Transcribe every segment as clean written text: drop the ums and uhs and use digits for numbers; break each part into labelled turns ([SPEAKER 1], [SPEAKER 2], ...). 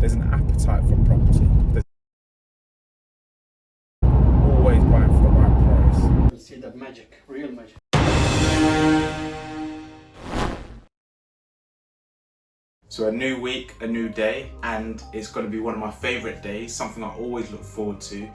[SPEAKER 1] there's an appetite for property. There's always buying for the right price.
[SPEAKER 2] You see that magic, real magic.
[SPEAKER 3] So a new week, a new day, and it's going to be one of my favourite days, something I always look forward to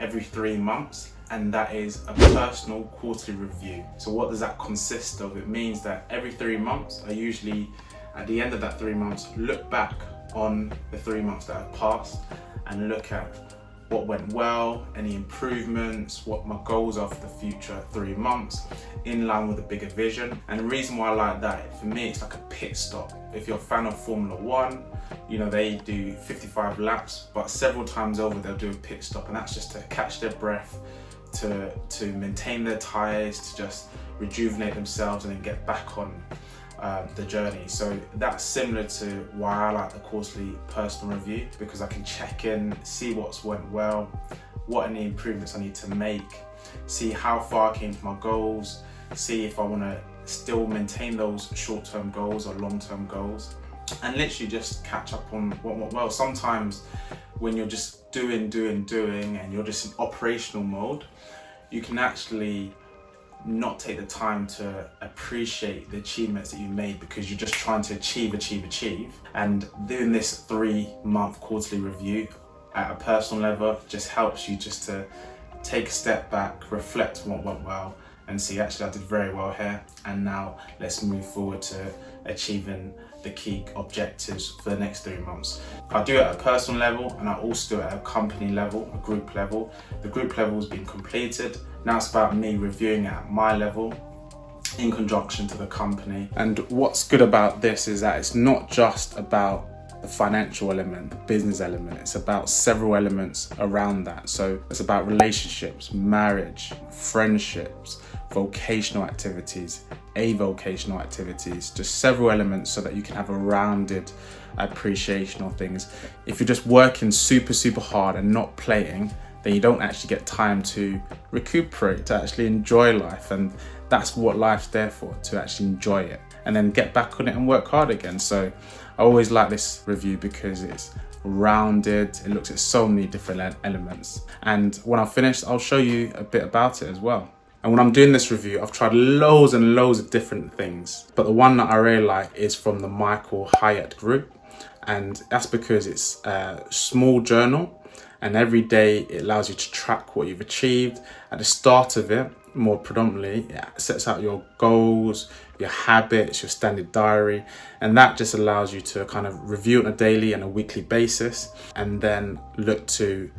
[SPEAKER 3] every 3 months, and that is a personal quarterly review. So what does that consist of? It means that every 3 months, I usually, at the end of that 3 months, look back on the 3 months that have passed and look at what went well, any improvements, what my goals are for the future 3 months, in line with a bigger vision. And the reason why I like that, for me, it's like a pit stop. If you're a fan of Formula One, you know, they do 55 laps, but several times over they'll do a pit stop, and that's just to catch their breath, to maintain their tyres, to just rejuvenate themselves and then get back on the journey. So that's similar to why I like the quarterly personal review, because I can check in, see what's went well, what any improvements I need to make, see how far I came to my goals, see if I want to still maintain those short-term goals or long-term goals, and literally just catch up on what went well. Sometimes when you're just doing and you're just in operational mode, you can actually not take the time to appreciate the achievements that you made, because you're just trying to achieve. And doing this 3-month quarterly review at a personal level just helps you just to take a step back, reflect on what went well, and see, actually I did very well here, and now let's move forward to achieving the key objectives for the next 3 months. I do it at a personal level, and I also do it at a company level, a group level. The group level has been completed. Now it's about me reviewing it at my level in conjunction to the company. And what's good about this is that it's not just about the financial element, the business element, it's about several elements around that. So it's about relationships, marriage, friendships, vocational activities, avocational activities, just several elements so that you can have a rounded appreciation of things. If you're just working super hard and not playing, then you don't actually get time to recuperate, to actually enjoy life. And that's what life's there for, to actually enjoy it and then get back on it and work hard again. So I always like this review because it's rounded, it looks at so many different elements. And when I've finished, I'll show you a bit about it as well. And when I'm doing this review, I've tried loads and loads of different things, but the one that I really like is from the Michael Hyatt group. And that's because it's a small journal, and every day it allows you to track what you've achieved. At the start of it, more predominantly, it sets out your goals, your habits, your standard diary, and that just allows you to kind of review on a daily and a weekly basis, and then look to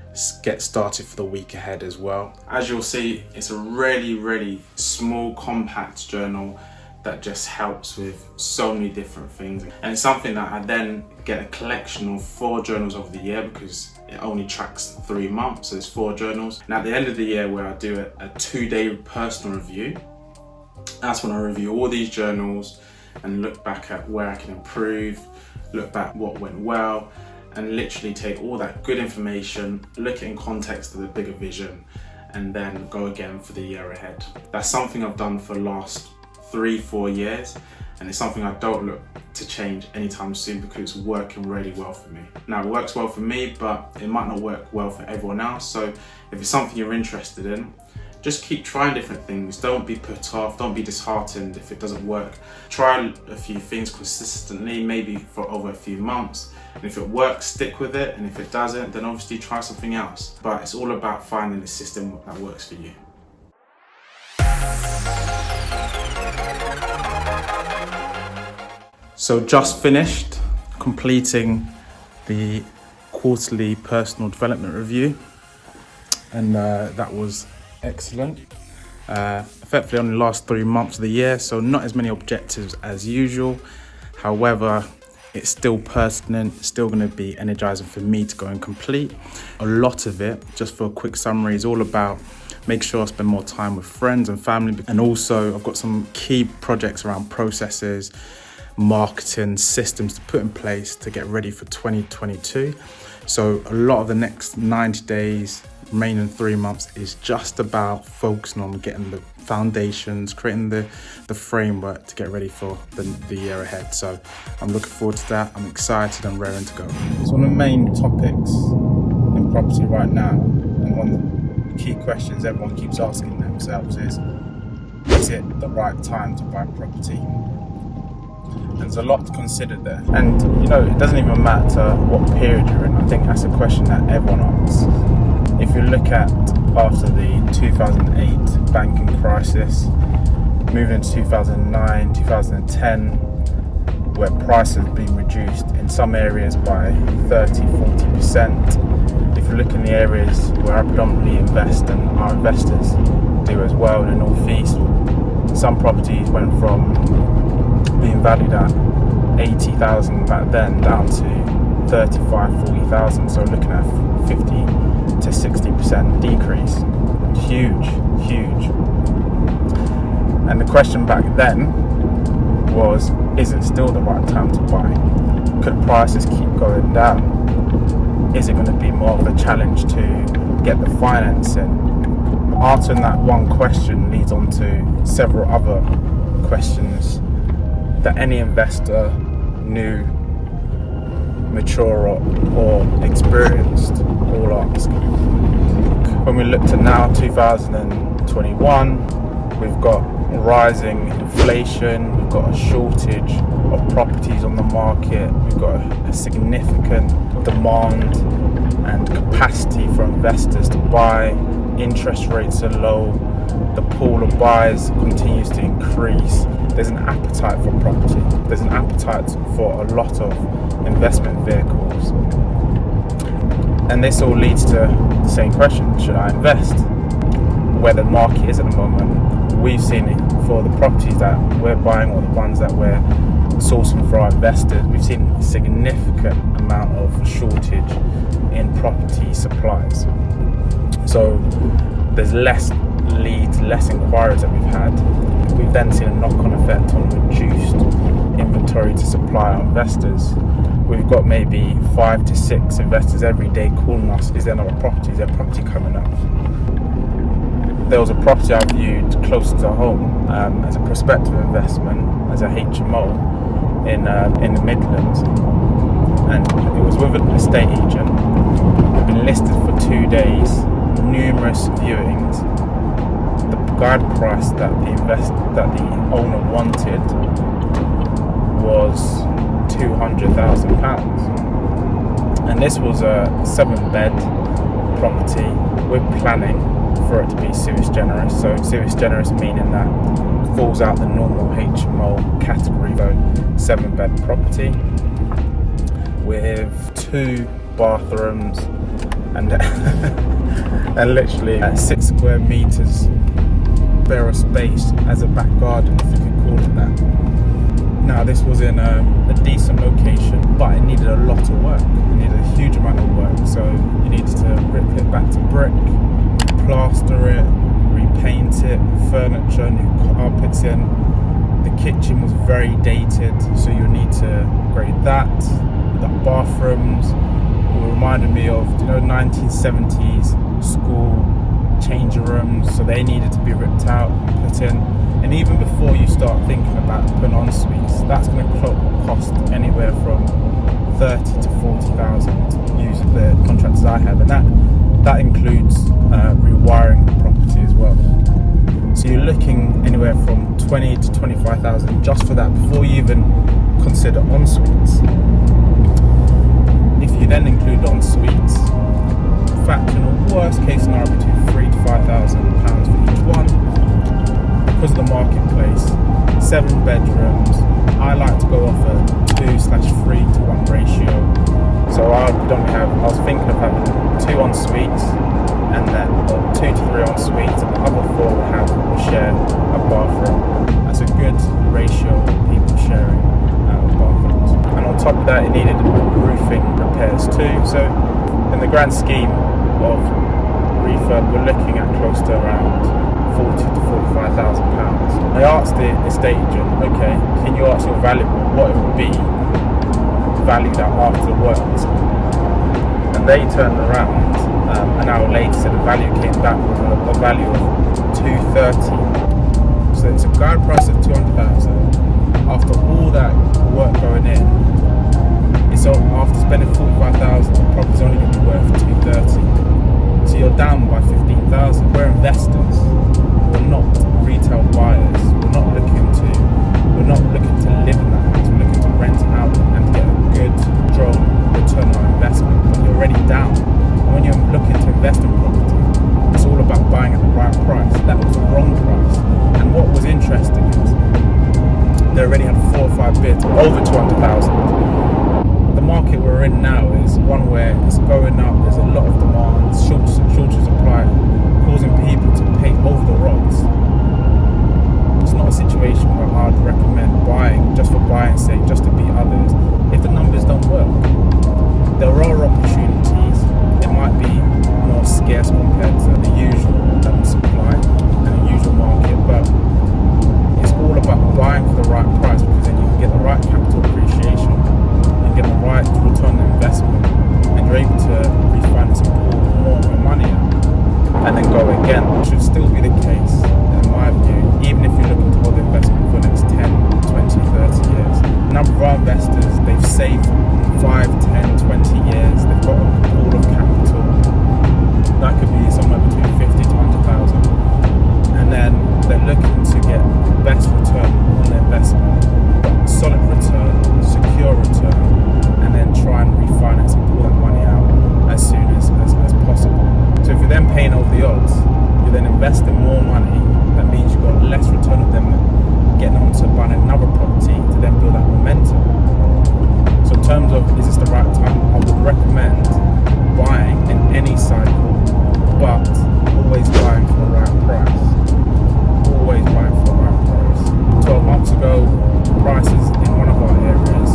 [SPEAKER 3] get started for the week ahead as well. As you'll see, it's a really small, compact journal that just helps with so many different things. And it's something that I then get a collection of 4 journals over the year, because it only tracks 3 months, so there's 4 journals. And at the end of the year, where I do a 2-day personal review, that's when I review all these journals and look back at where I can improve, look back what went well, and literally take all that good information, look it in context of the bigger vision, and then go again for the year ahead. That's something I've done for the last 3-4 years, and it's something I don't look to change anytime soon, because it's working really well for me. Now, it works well for me, but it might not work well for everyone else. So if it's something you're interested in, just keep trying different things. Don't be put off, don't be disheartened if it doesn't work. Try a few things consistently, maybe for over a few months. And if it works, stick with it. And if it doesn't, then obviously try something else. But it's all about finding the system that works for you. So just finished completing the quarterly personal development review, and that was excellent. Effectively only last 3 months of the year, so not as many objectives as usual. However, it's still pertinent, still going to be energizing for me to go and complete. A lot of it, just for a quick summary, is all about make sure I spend more time with friends and family, and also I've got some key projects around processes,
[SPEAKER 4] marketing systems to put in place to get ready for 2022. So a lot of the next 90 days, remaining 3 months, is just about focusing on getting the foundations, creating the framework to get ready for the year ahead. So I'm looking forward to that. I'm excited and raring to go.
[SPEAKER 1] So one of the main topics in property right now, and one of the key questions everyone keeps asking themselves is it the right time to buy property? And there's a lot to consider there. And you know, it doesn't even matter what period you're in. I think that's a question that everyone asks. If you look at after the 2008 banking crisis, moving into 2009, 2010, where prices have been reduced in some areas by 30-40%. If you look in the areas where I predominantly invest and our investors do as well, in the North East, some properties went from being valued at 80,000 back then down to 35-40,000. So looking at 50-60% decrease. Huge. And the question back then was, is it still the right time to buy? Could prices keep going down? Is it going to be more of a challenge to get the financing? Answering that one question leads on to several other questions that any investor, new, mature or experienced, all ask. When we look to now, 2021, we've got rising inflation, we've got a shortage of properties on the market, we've got a significant demand and capacity for investors to buy, interest rates are low, the pool of buyers continues to increase, there's an appetite for property, there's an appetite for a lot of investment vehicles. And this all leads to the same question, should I invest? Where the market is at the moment, we've seen it for the properties that we're buying or the ones that we're sourcing for our investors, we've seen a significant amount of shortage in property supplies. So there's less leads, less inquiries that we've had. We've then seen a knock-on effect on reduced inventory to supply our investors. We've got maybe 5 to 6 investors every day calling us, is there another property, is there a property coming up? There was a property I viewed close to home as a prospective investment, as a HMO in the Midlands, and it was with an estate agent. It's been listed for 2 days, numerous viewings. The guide price that the owner wanted was £200,000, and this was a 7-bed property with planning for it to be sui generis. So sui generis meaning that falls out the normal HMO category, so 7-bed property with 2 bathrooms and and literally 6 square meters bare of space as a back garden, if you could call it that. Now this was in a decent location, but it needed a lot of work. It needed a huge amount of work. So you needed to rip it back to brick, plaster it, repaint it, furniture, new carpets in. The kitchen was very dated, so you need to upgrade that. The bathrooms reminded me of 1970s school changing rooms, so they needed to be ripped out and put in. And even before you start thinking about putting en suites, that's going to cost anywhere from 30 to 40,000 using the contractors I have, and that includes rewiring the property as well. So you're looking anywhere from 20 to 25,000 just for that before you even consider en suites. If you then include en suites, factor in a worst case scenario between £3,000 to £5,000 for each one. Because of the marketplace, 7 bedrooms, I like to go off a 2/3 to 1 ratio. So I was thinking of having 2 en suites and then 2 to 3 en suites, and the other 4 will share a bathroom. That's a good ratio of people sharing bathrooms. And on top of that, it needed roofing repairs too. So in the grand scheme of refurb, we're looking at close to around 40 to 45,000 pounds. I asked the estate agent, okay, can you ask your valuer what it would be valued at after the works? And they turned around an hour later, said the value came back with a value of 230. So it's a guide price of 200,000. After all that work going in, it's after spending 45,000, the property's only going to be worth 230. So you're down by 15,000. We're investors. We're not retail buyers. We're not looking to live in that house. We're looking to rent it out and get a good, strong return on investment. But you're already down. And when you're looking to invest in property, it's all about buying at the right price. That was the wrong price. And what was interesting is they already had 4 or 5 bids over 200,000. The market we're in now is one where it's going up. There's a lot of demand, shortage of supply, causing people to pay over the odds. It's not a situation where I'd recommend buying just for buying's sake, just to beat others, if the numbers don't work. There are opportunities. It might be more scarce compared to the usual supply and the usual market, but it's all about buying for the right price, because then you can get the right capital appreciation and get the right return on investment, and you're able to refinance and pull more of your money out and then go again. It should still be the case, in my view, even if you're looking to hold the investment for the next 10, 20, 30 years. A number of our investors, they've saved 5, 10, 20 years, they've got a pool of capital that could be somewhere between 50 to 100,000, and then they're looking to get the best return on their investment, but solid return, secure return, and then try and refinance and pull that money out as soon as possible. So if you're then paying over the odds, you're then investing more money. That means you've got less return of them getting on to buying another property to then build that momentum. So in terms of, is this the right time? I would recommend buying in any cycle, but always buying for the right price. Always buying for the right price. 12 months ago, prices in one of our areas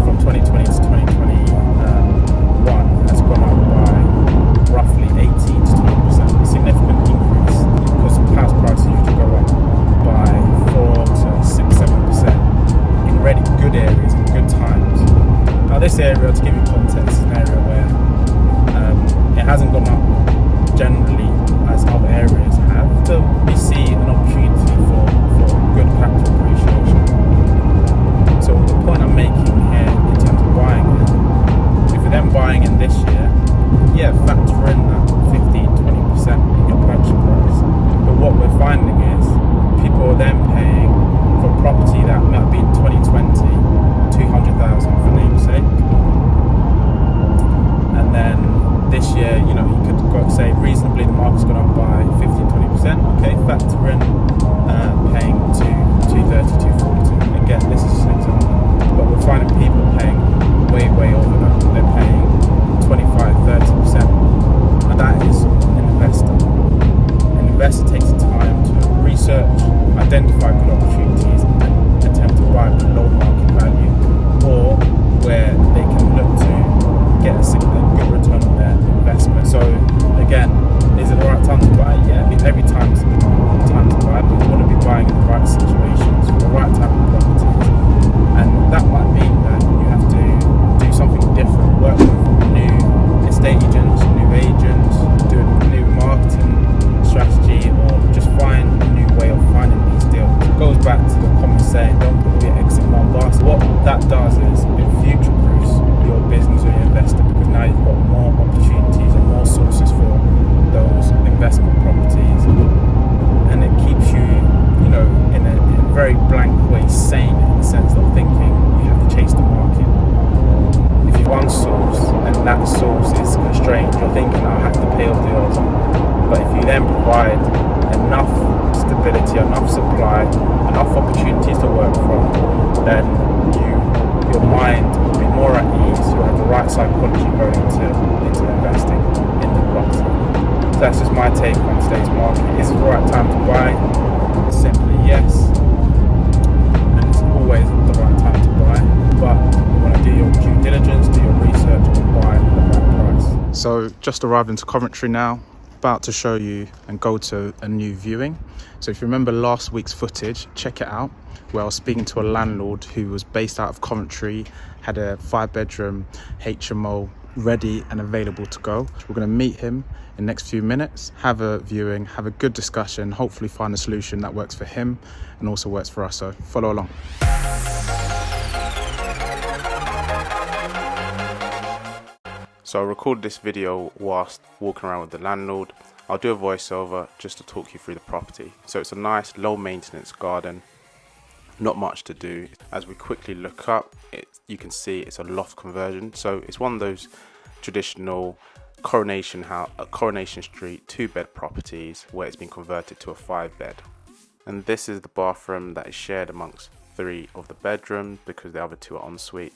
[SPEAKER 1] from 2020 to 2021 has gone up by roughly 18 to 20%, a significant increase, because house prices usually go up by 4 to 6, 7% in really good areas and good times. Now this area, to give you context, is an area where it hasn't gone up generally as other areas have. So we see an opportunity for good capital appreciation. So the point I'm making here in terms of buying it, if you're then buying in this year, yeah, factor in that 15-20% in your purchase price. But what we're finding is people are then paying for a property that might be in 2020, 200,000 for namesake. And then this year, you could say reasonably the market's gone up by 15-20%. Okay, factor in paying to 230, 240. Again, this is an example, but we're finding people paying way over that. They're paying 25-30%, and that is an investor. An investor takes the time to research, identify good opportunities, and attempt to buy below market value, or where they can look to get a good return on their investment. So again, is it the right time to buy? Yeah, every time is the time to buy, but you want to be buying in the right situations, for the right type of properties, and that might mean that you have to do something different, work with new estate agents, new agents, do a new marketing strategy, or just find a new way of finding these deals. It goes back to the common saying, don't put all your eggs in one basket. What that does is it future-proofs your business or your investor, because now you've got more opportunities and more sources for those investment properties, and it keeps you, in a very blank way, sane, in the sense of thinking you have to chase the market. If you've one source and that source is constrained, you're thinking, I have to pay off the odds. But if you then provide enough stability, enough supply, enough opportunities to work from, then your mind will be more at ease. You'll have the right psychology going into investing in the property. So that's just my take on today's market. Is it the right time to buy? Simply yes. And it's always the right time to buy. But you want to do your due diligence, do your research, and buy at the right price.
[SPEAKER 4] So just arrived into Coventry now, about to show you and go to a new viewing. So if you remember last week's footage, check it out, where I was speaking to a landlord who was based out of Coventry, had a 5-bedroom HMO ready and available to go. We're going to meet him in the next few minutes, have a viewing, have a good discussion, hopefully find a solution that works for him and also works for us. So follow along. So I recorded this video whilst walking around with the landlord. I'll do a voiceover just to talk you through the property. So it's a nice low maintenance garden, not much to do. As we quickly look up, you can see it's a loft conversion. So it's one of those traditional Coronation Street 2-bed properties where it's been converted to a 5-bed. And this is the bathroom that is shared amongst 3 of the bedrooms because the other 2 are ensuite.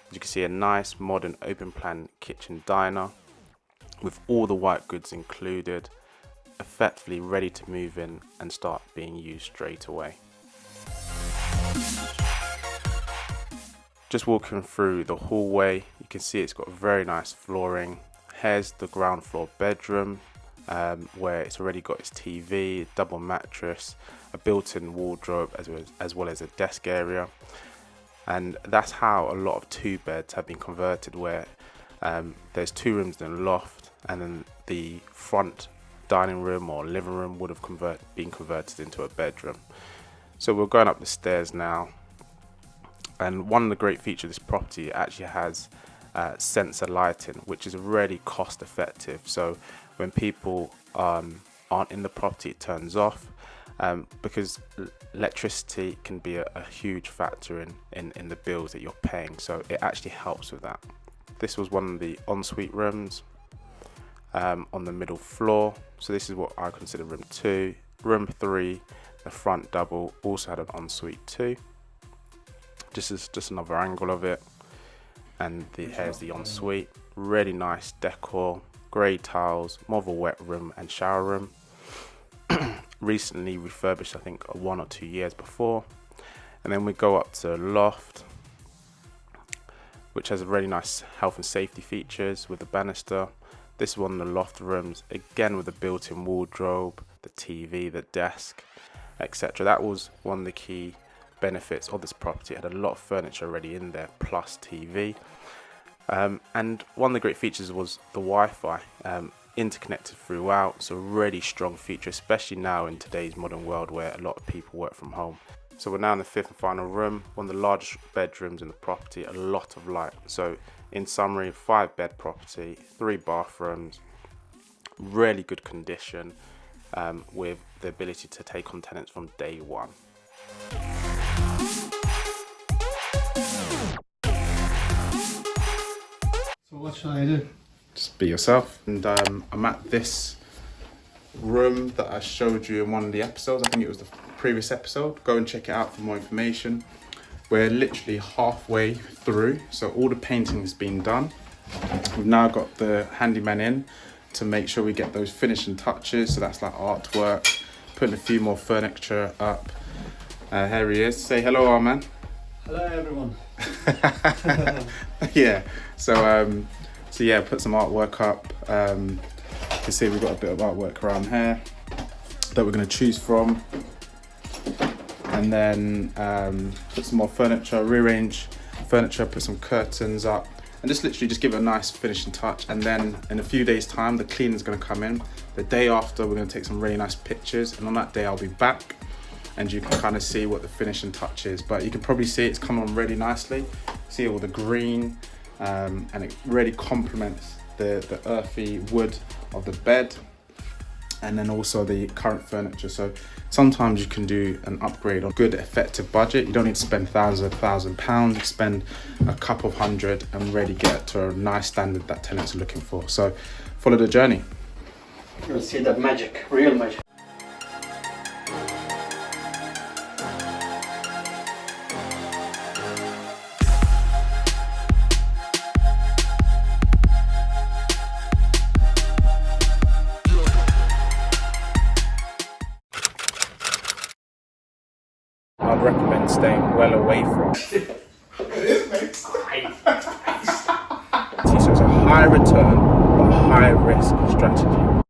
[SPEAKER 4] As you can see, a nice modern open plan kitchen diner with all the white goods included, effectively ready to move in and start being used straight away. Just walking through the hallway, you can see it's got very nice flooring. Here's the ground floor bedroom, where it's already got its TV, double mattress, a built-in wardrobe, as well as a desk area. And that's how a lot of 2-beds have been converted, where there's 2 rooms in a loft, and then the front dining room or living room would have been converted into a bedroom. So we're going up the stairs now. And one of the great features of this property actually has sensor lighting, which is really cost effective. So when people aren't in the property, it turns off, because electricity can be a huge factor in the bills that you're paying. So it actually helps with that. This was one of the ensuite rooms on the middle floor. So this is what I consider room 2. Room 3, the front double, also had an ensuite too. This is just another angle of it. And here's the ensuite. Really nice decor, grey tiles, more of a wet room and shower room. Recently refurbished, I think 1 or 2 years before. And then we go up to loft, which has a really nice health and safety features with the banister. This is one of the loft rooms, again with a built-in wardrobe, the TV, the desk, etc. That was one of the key benefits of this property. It had a lot of furniture already in there, plus TV. And one of the great features was the Wi-Fi, interconnected throughout. So a really strong feature, especially now in today's modern world where a lot of people work from home. So we're now in the 5th and final room, one of the largest bedrooms in the property, a lot of light. So in summary, 5-bed property, 3 bathrooms, really good condition, with the ability to take on tenants from day one.
[SPEAKER 2] So what should I do?
[SPEAKER 4] Just be yourself. And I'm at this room that I showed you in one of the episodes. I think it was the previous episode. Go and check it out for more information. We're literally halfway through, so all the painting has been done. We've now got the handyman in to make sure we get those finishing touches. So that's like artwork, putting a few more furniture up. Here he is. Say hello, our man.
[SPEAKER 2] Hello everyone.
[SPEAKER 4] Yeah. So yeah, put some artwork up. You can see we've got a bit of artwork around here that we're going to choose from, and then put some more furniture, rearrange furniture, put some curtains up, and just literally just give it a nice finishing touch. And then in a few days time, the cleaner's going to come in. The day after, we're going to take some really nice pictures, and on that day I'll be back and you can kind of see what the finishing touch is. But you can probably see it's come on really nicely. See all the green, and it really complements the earthy wood of the bed, and then also the current furniture. So sometimes you can do an upgrade on good effective budget. You don't need to spend thousands of £1,000. You spend a couple of hundred and really get to a nice standard that tenants are looking for. So follow the journey.
[SPEAKER 2] You'll see that magic, real magic.
[SPEAKER 1] I'd recommend staying well away from. So it's a high return but high risk strategy.